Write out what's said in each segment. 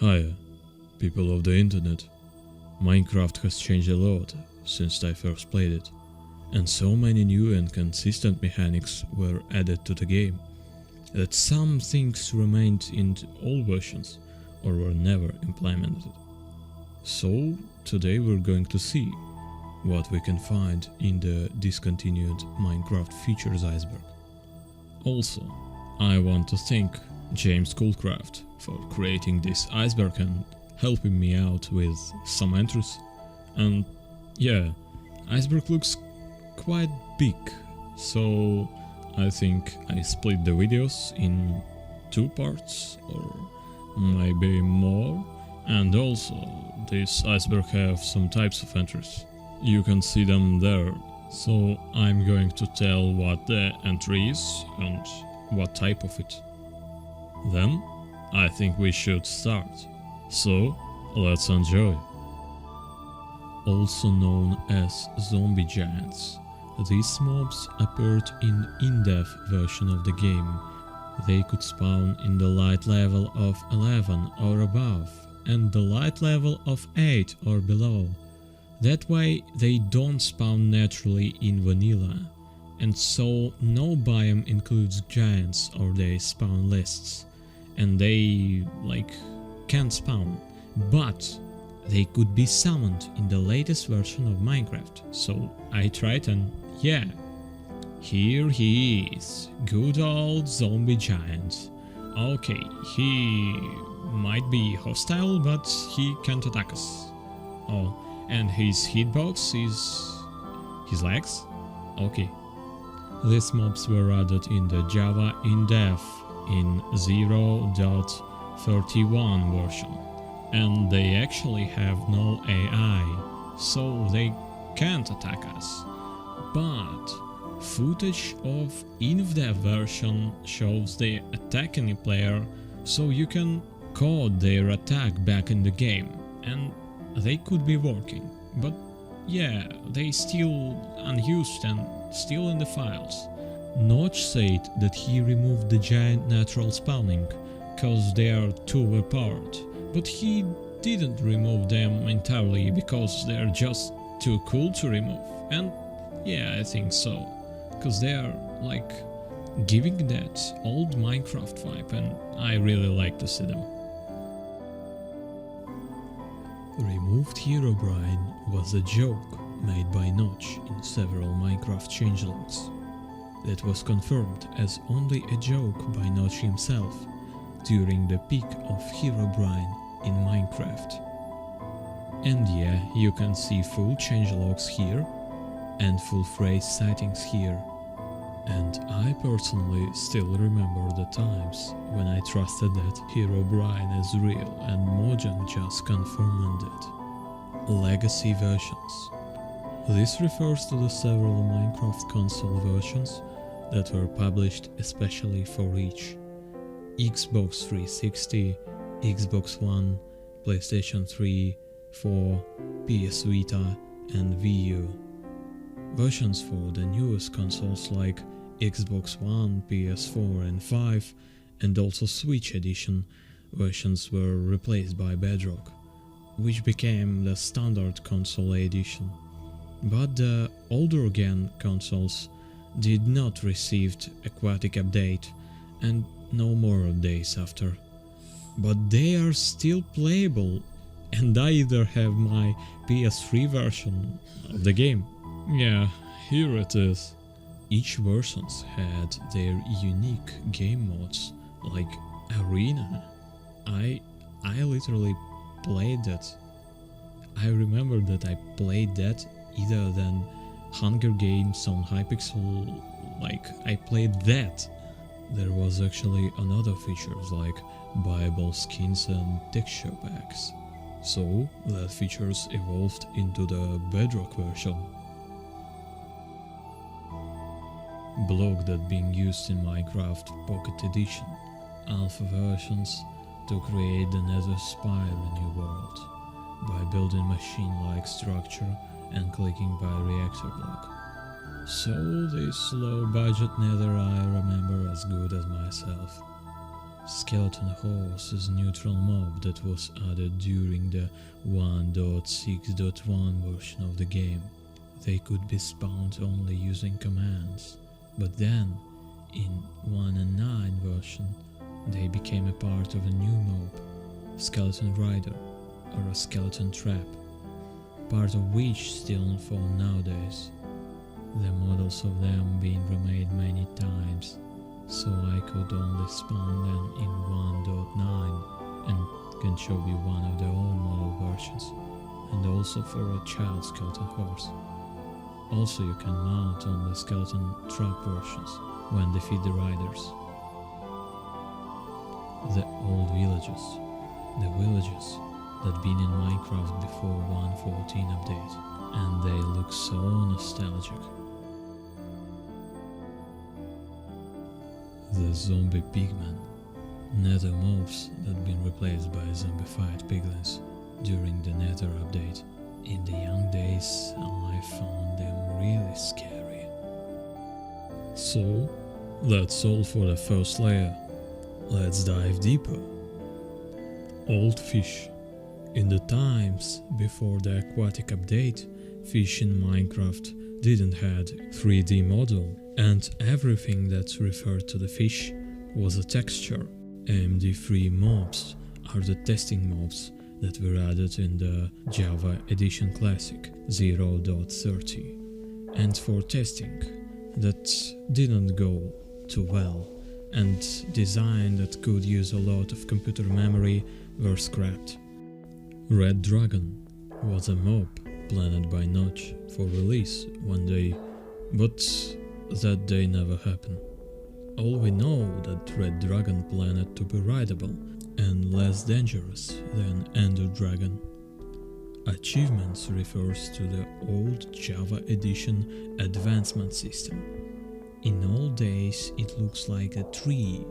Hiya, people of the internet. Minecraft has changed a lot since I first played it, and so many new and consistent mechanics were added to the game that some things remained in all versions or were never implemented. So today we're going to see what we can find in the discontinued Minecraft features Iceberg. Also, I want to thank James Coolcraft for creating this iceberg and helping me out with some entries. And yeah, iceberg looks quite big, so I think I split the videos in 2 parts or maybe more. And also, this iceberg have some types of entries. You can see them there. So I'm going to tell what the entry is and what type of it. Then I think we should start. So let's enjoy. Also known as zombie giants, these mobs appeared in dev version of the game. They could spawn in the light level of 11 or above and the light level of 8 or below. That way they don't spawn naturally in vanilla, and so no biome includes giants or they spawn lists, and they can't spawn, but they could be summoned in the latest version of Minecraft. So I tried and yeah, here he is, good old zombie giant. Okay, he might be hostile, but he can't attack us. Oh, and his hitbox is his legs? Okay. These mobs were added in the Java in-dev in 0.31 version, and they actually have no AI, so they can't attack us. But footage of in-dev version shows they attack any player, so you can code their attack back in the game, and they could be working, but yeah, they still unused and still in the files. Notch said that he removed the giant natural spawning, cause they are too overpowered, but he didn't remove them entirely because they're just too cool to remove, and yeah, I think so, cause they are giving that old Minecraft vibe, and I really like to see them. Removed Herobrine was a joke made by Notch in several Minecraft changelogs. That was confirmed as only a joke by Notch himself during the peak of Herobrine in Minecraft. And yeah, you can see full changelogs here and full phrase sightings here. And I personally still remember the times when I trusted that Herobrine is real and Mojang just confirmed it. Legacy versions. This refers to the several Minecraft console versions that were published especially for each: Xbox 360, Xbox One, PlayStation 3, 4, PS Vita and Wii U. Versions for the newest consoles like Xbox One, PS4 and 5, and also Switch edition versions were replaced by Bedrock, which became the standard console edition. But the older gen consoles did not receive Aquatic update and no more updates after. But they are still playable, and I either have my PS3 version of the game. Yeah, here it is. Each versions had their unique game modes, like Arena. I literally played that. I remember that I played that either than Hunger Games on Hypixel, I played that. There was actually another features like Bible skins and texture packs. So that features evolved into the Bedrock version. Block that being used in Minecraft Pocket Edition alpha versions to create the Nether Spire New World by building machine-like structure and clicking by reactor block. So this low budget Nether I remember as good as myself. Skeleton Horse is a neutral mob that was added during the 1.6.1 version of the game. They could be spawned only using commands, but then, in 1.9 version, they became a part of a new mob, Skeleton Rider, or a Skeleton Trap, part of which still found nowadays. The models of them being remade many times, so I could only spawn them in 1.9 and can show you one of the old model versions, and also for a child Skeleton Horse. Also you can mount on the Skeleton Trap versions when defeat the riders. The old villages. The villages that been in Minecraft before 1.14 update, and they look so nostalgic. The zombie pigmen, nether mobs that been replaced by zombified piglins during the nether update. In the young days I found them really scary. So, that's all for the first layer. Let's dive deeper. Old fish. In the times before the aquatic update, fish in Minecraft didn't have 3D model, and everything that referred to the fish was a texture. AMD3 mobs are the testing mobs that were added in the Java Edition Classic 0.30, and for testing that didn't go too well, and design that could use a lot of computer memory were scrapped. Red Dragon was a mob planned by Notch for release one day, but that day never happened. All we know that Red Dragon planned to be rideable and less dangerous than Ender Dragon. Achievements refers to the old Java Edition advancement system. In old days it looks like a tree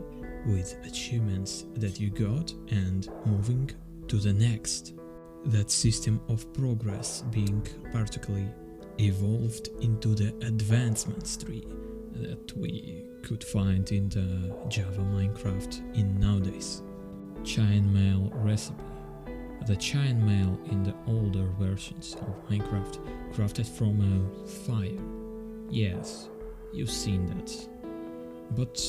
with achievements that you got and moving to the next. That system of progress being particularly evolved into the advancements tree that we could find in the Java Minecraft in nowadays. Chainmail recipe. The chainmail in the older versions of Minecraft crafted from a fire. Yes, you've seen that. But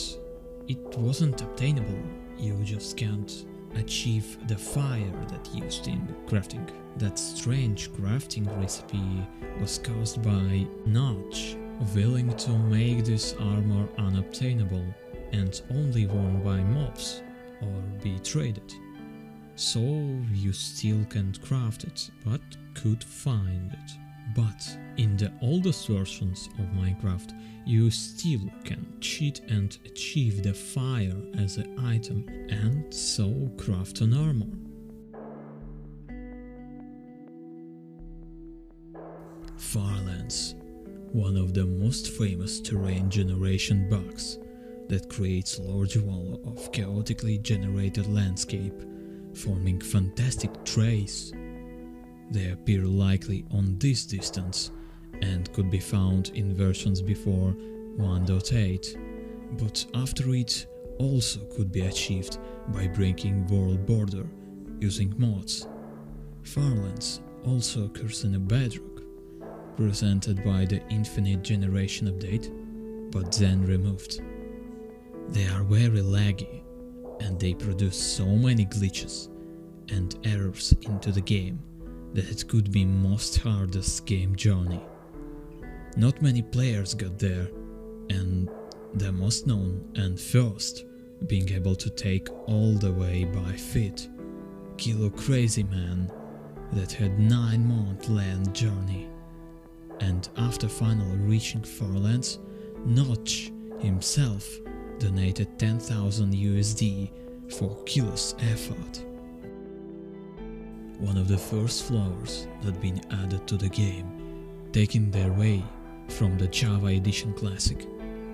it wasn't obtainable, you just can't achieve the fire that used in crafting. That strange crafting recipe was caused by Notch willing to make this armor unobtainable and only worn by mobs or be traded. So you still can't craft it, but could find it. But in the oldest versions of Minecraft, you still can cheat and achieve the fire as an item and so craft an armor. Farlands, one of the most famous terrain generation bugs that creates large wall of chaotically generated landscape, forming fantastic trees. They appear likely on this distance and could be found in versions before 1.8, but after it also could be achieved by breaking world border using mods. Farlands also occurs in a bedrock, presented by the Infinite Generation update, but then removed. They are very laggy, and they produce so many glitches and errors into the game that it could be most hardest game journey. Not many players got there, and the most known and first being able to take all the way by feet, Kilo Crazy Man, that had 9-month land journey, and after finally reaching Farlands, Notch himself donated 10,000 USD for Kilo's effort. One of the first flowers that been added to the game, taking their way from the Java Edition Classic,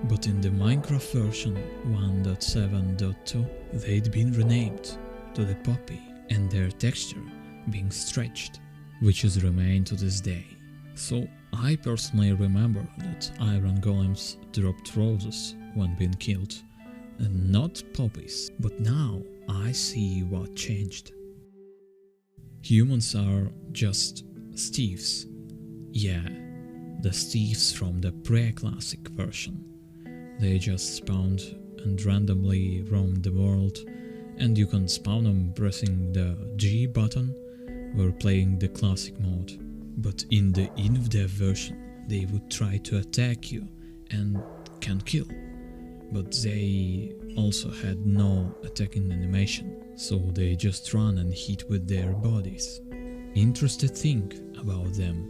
but in the Minecraft version 1.7.2 they'd been renamed to the Poppy and their texture being stretched, which has remained to this day. So I personally remember that iron golems dropped roses when being killed, and not poppies. But now I see what changed. Humans are just Steves. Yeah, the Steves from the pre-classic version. They just spawned and randomly roamed the world, and you can spawn them pressing the G button while playing the classic mode. But in the in-dev version, they would try to attack you and can kill. But they also had no attacking animation, so they just run and hit with their bodies. Interesting thing about them,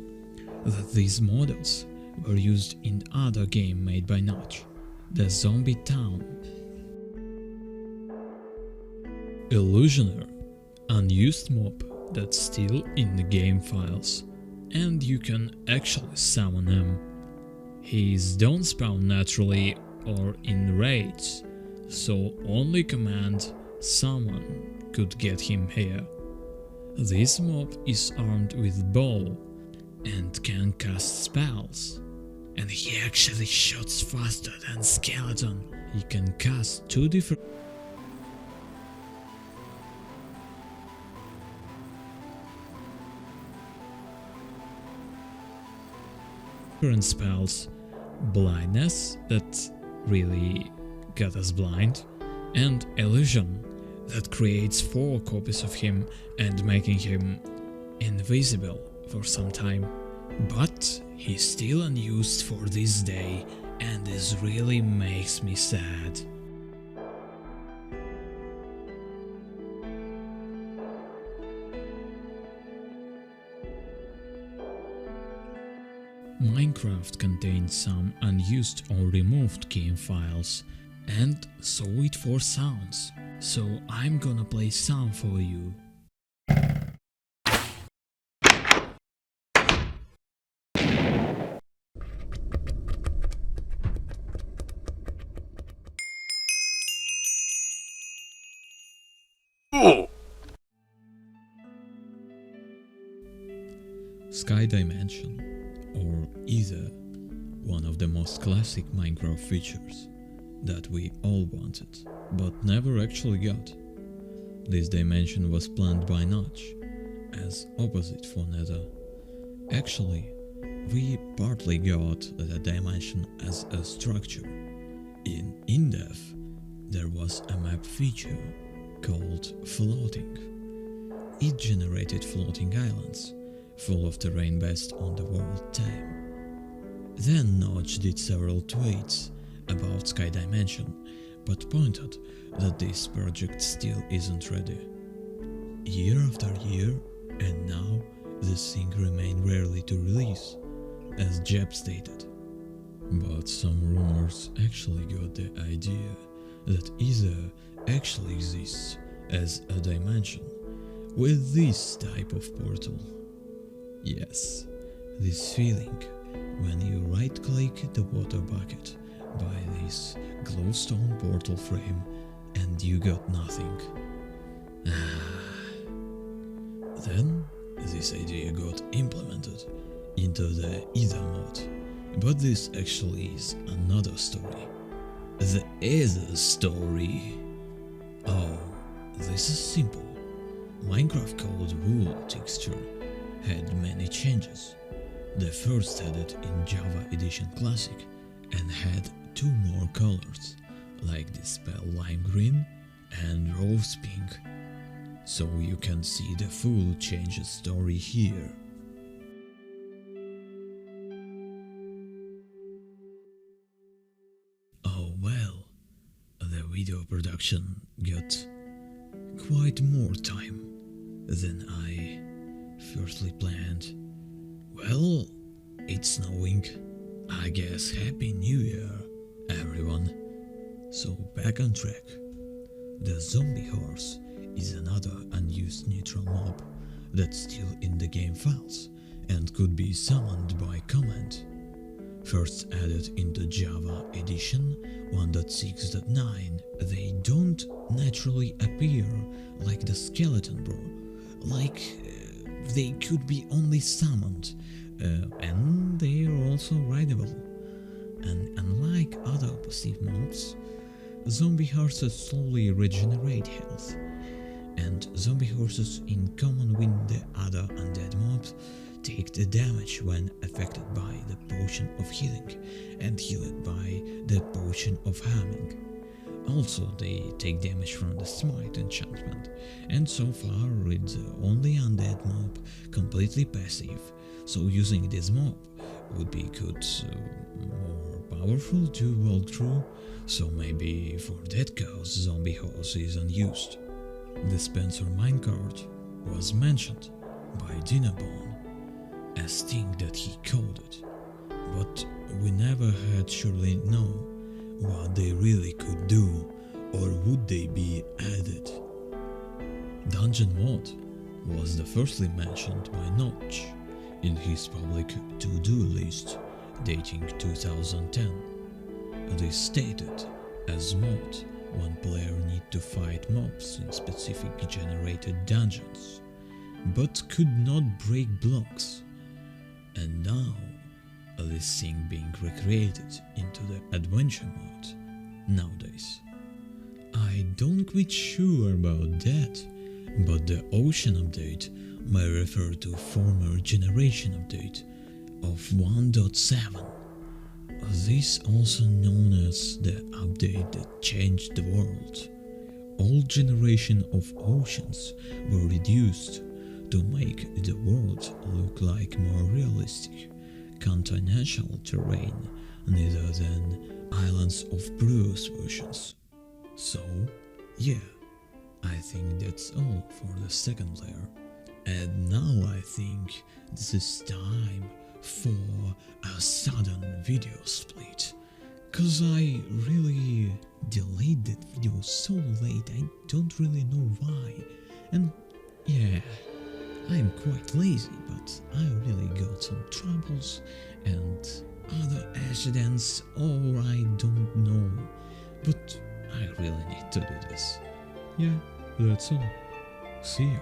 that these models were used in other game made by Notch, the Zombie Town. Illusioner, unused mob that's still in the game files, and you can actually summon him. He's don't spawn naturally or in raids, so only command summon could get him here. This mob is armed with bow and can cast spells, and he actually shoots faster than Skeleton. He can cast 2 different spells: blindness, that really got us blind, and illusion, that creates 4 copies of him and making him invisible for some time. But he's still unused for this day, and this really makes me sad. Minecraft contains some unused or removed game files, and so it for sounds. So I'm gonna play some for you. Sky Dimension, or Ether, one of the most classic Minecraft features that we all wanted, but never actually got. This dimension was planned by Notch, as opposite for Nether. Actually, we partly got the dimension as a structure. In in-dev, there was a map feature called Floating. It generated floating islands, full of terrain based on the world theme. Then Notch did several tweets about Sky Dimension, but pointed that this project still isn't ready. Year after year, and now this thing remained rarely to release, as Jeb stated. But some rumors actually got the idea that Ether actually exists as a dimension with this type of portal. Yes, this feeling when you right-click the water bucket by this glowstone portal frame and you got nothing. Then this idea got implemented into the Ether mod, but this actually is another story. The Ether story. Oh, this is simple. Minecraft code wool texture had many changes. The first had it in Java Edition Classic and had 2 more colors, like this pale lime green and rose pink. So you can see the full changes story here. Oh well, the video production got quite more time than I firstly planned. Well, it's snowing. I guess Happy New Year, everyone. So back on track. The zombie horse is another unused neutral mob that's still in the game files and could be summoned by command. First added into Java Edition 1.6.9, they don't naturally appear like the skeleton bro, like they could be only summoned, and they are also rideable. And unlike other passive mobs, zombie horses slowly regenerate health, and zombie horses, in common with the other undead mobs, take the damage when affected by the potion of healing and healed by the potion of harming. Also, they take damage from the smite enchantment, and so far it's the only undead mob completely passive, so using this mob would be good, more powerful to hold through, so maybe for that cause zombie horse is unused. The Spencer minecart was mentioned by Dinabone as thing that he coded, but we never had surely know what they really could do, or would they be added. Dungeon Mod was the firstly mentioned by Notch in his public to-do list dating 2010. This stated as mod, one player need to fight mobs in specific generated dungeons, but could not break blocks. And now, this thing being recreated into the adventure mode nowadays. I don't quite sure about that, but the ocean update may refer to former generation update of 1.7. This also known as the update that changed the world. All generation of oceans were reduced to make the world look like more realistic continental terrain rather than islands of previous versions. So, yeah, I think that's all for the second layer. And now I think this is time for a sudden video split, cause I really delayed that video so late, I don't really know why, and yeah, I'm quite lazy, but I really got some troubles and other accidents, or I don't know, but I really need to do this. Yeah, that's all. See ya.